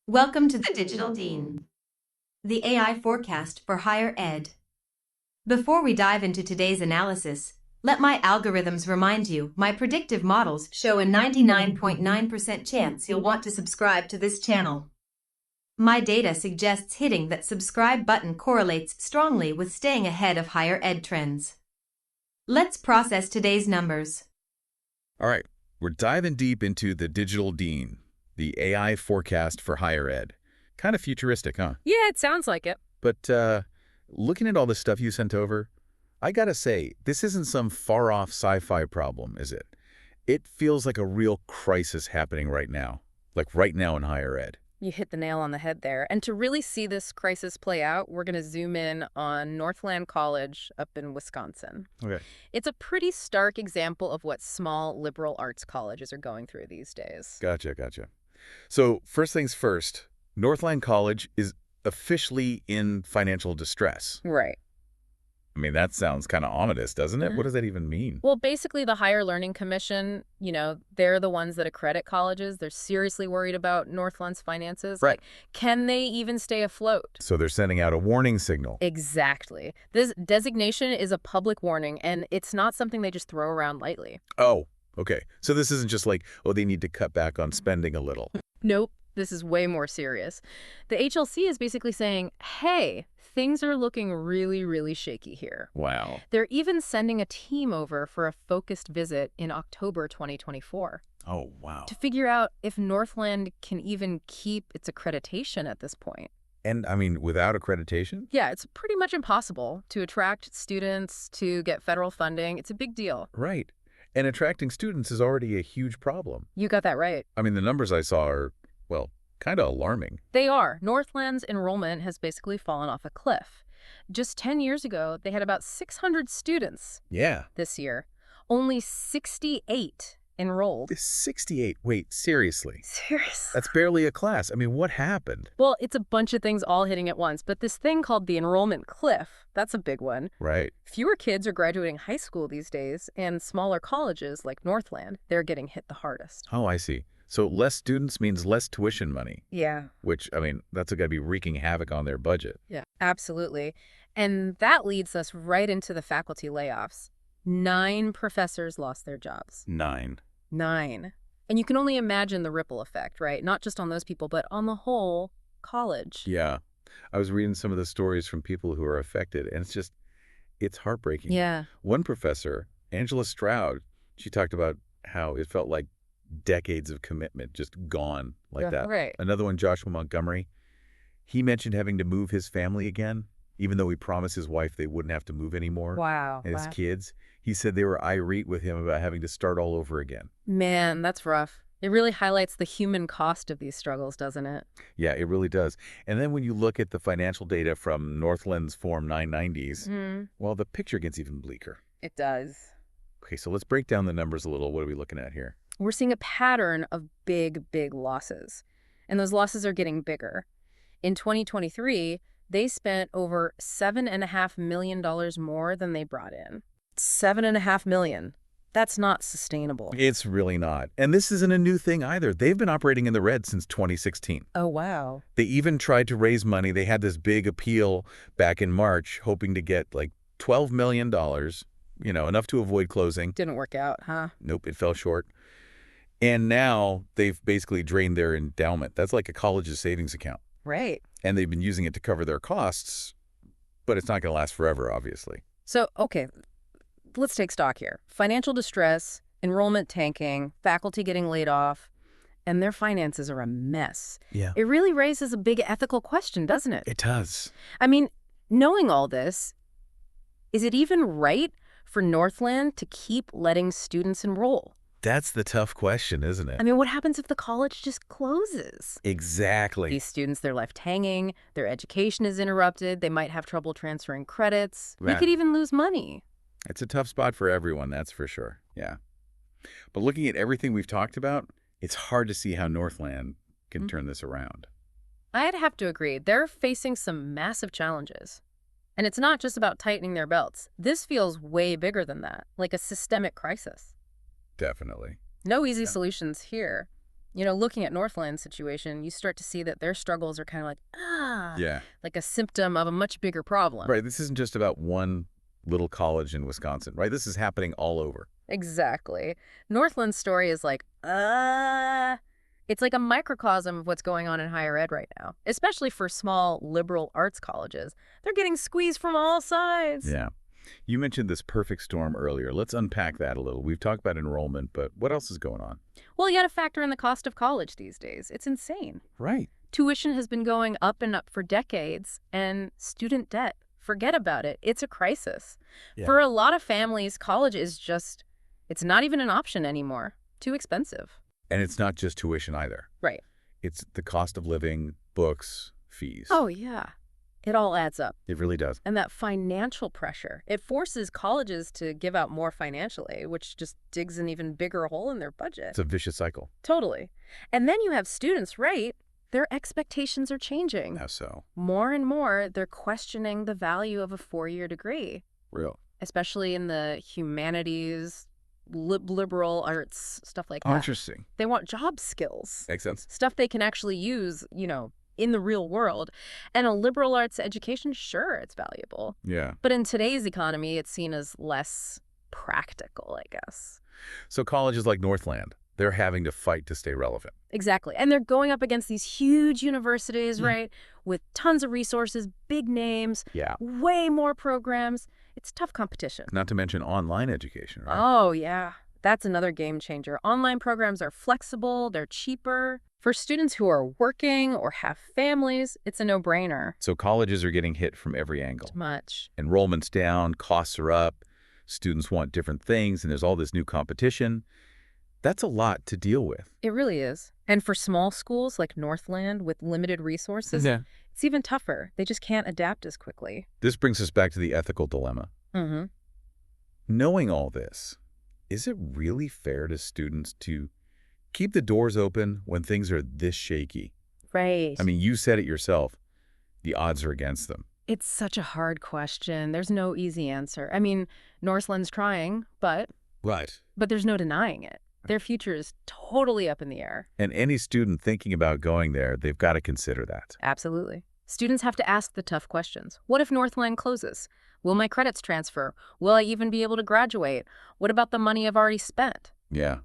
Welcome to the Digital Dean, the AI forecast for higher ed. Before we dive into today's analysis, let my algorithms remind you my predictive models show a 99.9% chance you'll want to subscribe to this channel. My data suggests hitting that subscribe button correlates strongly with staying ahead of higher ed trends. Let's process today's numbers. All right, we're diving deep into the Digital Dean, the AI forecast for higher ed. Kind of futuristic, huh? Yeah, it sounds like it. But looking at all the stuff you sent over, I gotta say, this isn't some far-off sci-fi problem, is it? It feels like a real crisis happening right now, like right now in higher ed. You hit the nail on the head there. And to really see this crisis play out, we're going to zoom in on Northland College up in Wisconsin. Okay. It's a pretty stark example of what small liberal arts colleges are going through these days. Gotcha. So first things first, Northland College is officially in financial distress. Right. I mean, that sounds kind of ominous, doesn't it? What does that even mean? Well, basically, the Higher Learning Commission, they're the ones that accredit colleges. They're seriously worried about Northland's finances. Right. Like, can they even stay afloat? So they're sending out a warning signal. Exactly. This designation is a public warning, and it's not something they just throw around lightly. Oh, okay. So this isn't just like, oh, they need to cut back on spending a little. Nope. This is way more serious. The HLC is basically saying, hey, things are looking really, really shaky here. Wow. They're even sending a team over for a focused visit in October 2024. Oh, wow. To figure out if Northland can even keep its accreditation at this point. And, I mean, without accreditation? Yeah, it's pretty much impossible to attract students, to get federal funding. It's a big deal. Right. And attracting students is already a huge problem. You got that right. I mean, the numbers I saw are, well, kind of alarming. They are. Northland's enrollment has basically fallen off a cliff. Just 10 years ago, they had about 600 students. Yeah. This year. Only 68 enrolled. 68? Wait, seriously? Seriously? That's barely a class. I mean, what happened? Well, it's a bunch of things all hitting at once, but this thing called the enrollment cliff, that's a big one. Right. Fewer kids are graduating high school these days, and smaller colleges like Northland, they're getting hit the hardest. Oh, I see. So less students means less tuition money. Yeah. Which, I mean, that's got to be wreaking havoc on their budget. Yeah, absolutely. And that leads us right into the faculty layoffs. 9 professors lost their jobs. 9. 9. And you can only imagine the ripple effect, right? Not just on those people, but on the whole college. Yeah. I was reading some of the stories from people who are affected, and it's heartbreaking. Yeah. One professor, Angela Stroud, she talked about how it felt like decades of commitment just gone like that. Right. Another one, Joshua Montgomery, he mentioned having to move his family again, even though he promised his wife they wouldn't have to move anymore. Wow. And his kids. He said they were irate with him about having to start all over again. Man, that's rough. It really highlights the human cost of these struggles, doesn't it? Yeah, it really does. And then when you look at the financial data from Northland's Form 990s, well, the picture gets even bleaker. It does. Okay, so let's break down the numbers a little. What are we looking at here? We're seeing a pattern of big losses. And those losses are getting bigger. In 2023, they spent over $7.5 million more than they brought in. $7.5 million. That's not sustainable. It's really not. And this isn't a new thing either. They've been operating in the red since 2016. Oh, wow. They even tried to raise money. They had this big appeal back in March, hoping to get like $12 million, enough to avoid closing. Didn't work out, huh? Nope, it fell short. And now they've basically drained their endowment. That's like a college's savings account. Right. And they've been using it to cover their costs, but it's not going to last forever, obviously. So, okay, let's take stock here. Financial distress, enrollment tanking, faculty getting laid off, and their finances are a mess. Yeah. It really raises a big ethical question, doesn't it? It does. I mean, knowing all this, is it even right for Northland to keep letting students enroll? That's the tough question, isn't it? I mean, what happens if the college just closes? Exactly. These students, they're left hanging, their education is interrupted, they might have trouble transferring credits, they Right. could even lose money. It's a tough spot for everyone, that's for sure. Yeah. But looking at everything we've talked about, it's hard to see how Northland can turn this around. I'd have to agree. They're facing some massive challenges. And it's not just about tightening their belts. This feels way bigger than that, like a systemic crisis. Definitely. No easy solutions here. Looking at Northland's situation, you start to see that their struggles are kind of Yeah. like a symptom of a much bigger problem. Right. This isn't just about one little college in Wisconsin, right? This is happening all over. Exactly. Northland's story is it's like a microcosm of what's going on in higher ed right now, especially for small liberal arts colleges. They're getting squeezed from all sides. Yeah. You mentioned this perfect storm earlier. Let's unpack that a little. We've talked about enrollment, but what else is going on? Well, you got to factor in the cost of college these days. It's insane. Right. Tuition has been going up and up for decades, and student debt, forget about it. It's a crisis. Yeah. For a lot of families, college is it's not even an option anymore. Too expensive. And it's not just tuition either. Right. It's the cost of living, books, fees. Oh, yeah. It all adds up. It really does. And that financial pressure, it forces colleges to give out more financial aid, which just digs an even bigger hole in their budget. It's a vicious cycle. Totally. And then you have students, right? Their expectations are changing. How so? More and more, they're questioning the value of a four-year degree. Real. Especially in the humanities, liberal arts, stuff like that. Oh, interesting. They want job skills. Makes sense. Stuff they can actually use, in the real world. And a liberal arts education, sure, it's valuable. Yeah. But in today's economy, it's seen as less practical, I guess. So colleges like Northland, they're having to fight to stay relevant. Exactly. And they're going up against these huge universities, right, with tons of resources, big names, Yeah. way more programs. It's tough competition. Not to mention online education, right? Oh, yeah. That's another game changer. Online programs are flexible, they're cheaper. For students who are working or have families, it's a no-brainer. So colleges are getting hit from every angle. Much. Enrollment's down, costs are up, students want different things, and there's all this new competition. That's a lot to deal with. It really is. And for small schools like Northland with limited resources, it's even tougher. They just can't adapt as quickly. This brings us back to the ethical dilemma. Mm-hmm. Knowing all this, is it really fair to students to keep the doors open when things are this shaky? Right. I mean, you said it yourself. The odds are against them. It's such a hard question. There's no easy answer. I mean, Northland's trying, but Right. there's no denying it. Their future is totally up in the air. And any student thinking about going there, they've got to consider that. Absolutely. Students have to ask the tough questions. What if Northland closes? Will my credits transfer? Will I even be able to graduate? What about the money I've already spent? Yeah.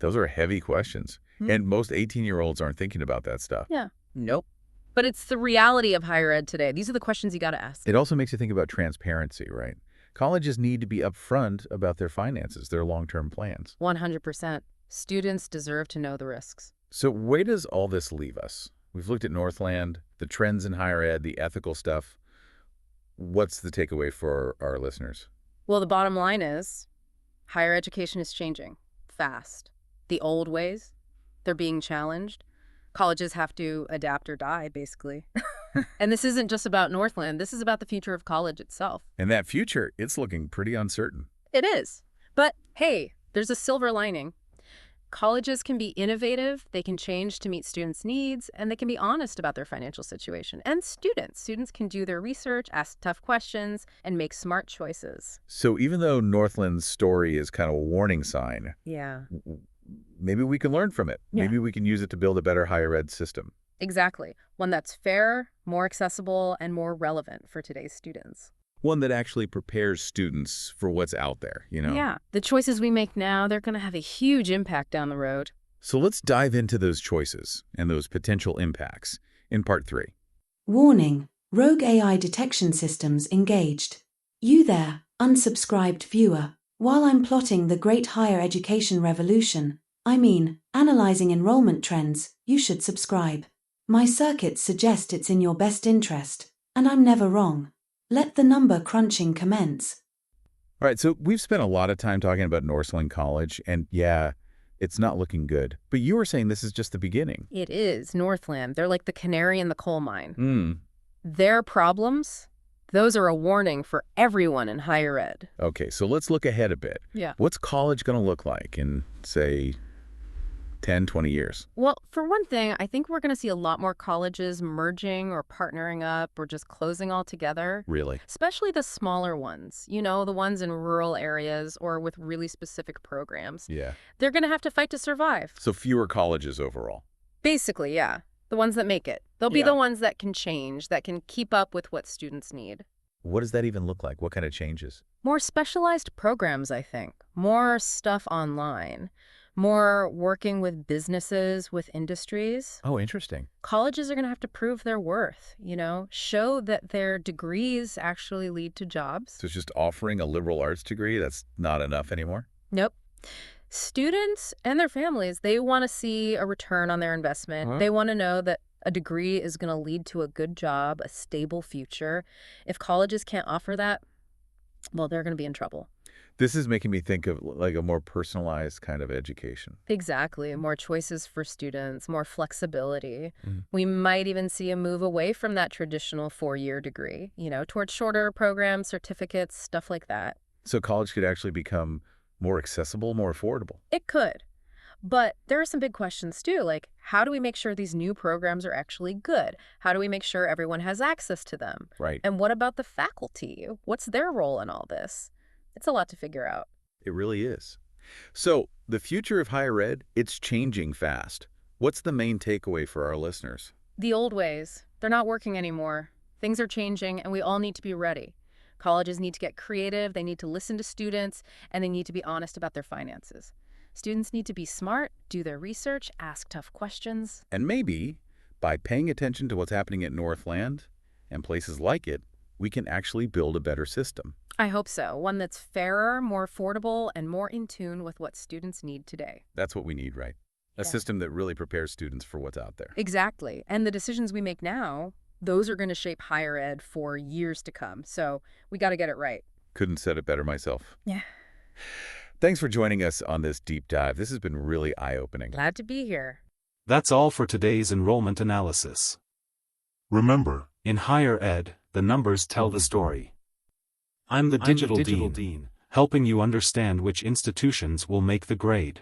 Those are heavy questions. And most 18-year-olds aren't thinking about that stuff. Yeah. Nope. But it's the reality of higher ed today. These are the questions you got to ask. It also makes you think about transparency, right? Colleges need to be upfront about their finances, their long-term plans. 100%. Students deserve to know the risks. So where does all this leave us? We've looked at Northland, the trends in higher ed, the ethical stuff. What's the takeaway for our listeners? Well, the bottom line is higher education is changing fast. The old ways, they're being challenged. Colleges have to adapt or die, basically. And this isn't just about Northland. This is about the future of college itself. And that future, it's looking pretty uncertain. It is. But hey, there's a silver lining. Colleges can be innovative, they can change to meet students' needs, and they can be honest about their financial situation. And students can do their research, ask tough questions, and make smart choices. So even though Northland's story is kind of a warning sign, Yeah. maybe we can learn from it. Yeah. Maybe we can use it to build a better higher ed system. Exactly. One that's fair, more accessible, and more relevant for today's students. One that actually prepares students for what's out there, you know? Yeah. The choices we make now, they're going to have a huge impact down the road. So let's dive into those choices and those potential impacts in part 3. Warning: Rogue AI detection systems engaged. You there, unsubscribed viewer. While I'm plotting the great higher education revolution, analyzing enrollment trends, you should subscribe. My circuits suggest it's in your best interest, and I'm never wrong. Let the number crunching commence. All right, so we've spent a lot of time talking about Northland College, and yeah, it's not looking good. But you were saying this is just the beginning. It is. Northland. They're like the canary in the coal mine. Hmm. Their problems, those are a warning for everyone in higher ed. Okay, so let's look ahead a bit. Yeah. What's college going to look like in, say, 10, 20 years? Well, for one thing, I think we're going to see a lot more colleges merging or partnering up or just closing altogether. Really? Especially the smaller ones, the ones in rural areas or with really specific programs. Yeah. They're going to have to fight to survive. So fewer colleges overall. Basically, yeah. The ones that make it. They'll be Yeah. the ones that can change, that can keep up with what students need. What does that even look like? What kind of changes? More specialized programs, I think. More stuff online. More working with businesses, with industries. Oh, interesting. Colleges are going to have to prove their worth, show that their degrees actually lead to jobs. So it's just offering a liberal arts degree, that's not enough anymore? Nope. Students and their families, they want to see a return on their investment. Huh? They want to know that a degree is going to lead to a good job, a stable future. If colleges can't offer that, well, they're going to be in trouble. This is making me think of like a more personalized kind of education. Exactly. More choices for students, more flexibility. Mhm. We might even see a move away from that traditional 4-year degree, towards shorter programs, certificates, stuff like that. So college could actually become more accessible, more affordable. It could. But there are some big questions too, like how do we make sure these new programs are actually good? How do we make sure everyone has access to them? Right. And what about the faculty? What's their role in all this? It's a lot to figure out. It really is. So the future of higher ed, it's changing fast. What's the main takeaway for our listeners? The old ways, they're not working anymore. Things are changing and we all need to be ready. Colleges need to get creative, they need to listen to students, and they need to be honest about their finances. Students need to be smart, do their research, ask tough questions. And maybe by paying attention to what's happening at Northland and places like it, we can actually build a better system. I hope so. One that's fairer, more affordable, and more in tune with what students need today. That's what we need, right? A Yeah. system that really prepares students for what's out there. Exactly. And the decisions we make now, those are going to shape higher ed for years to come. So we got to get it right. Couldn't said it better myself. Yeah. Thanks for joining us on this deep dive. This has been really eye-opening. Glad to be here. That's all for today's enrollment analysis. Remember, In higher ed, the numbers tell the story. I'm the Digital Dean, helping you understand which institutions will make the grade.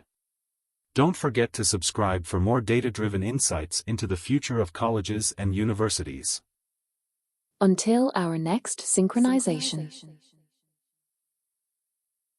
Don't forget to subscribe for more data-driven insights into the future of colleges and universities. Until our next synchronization.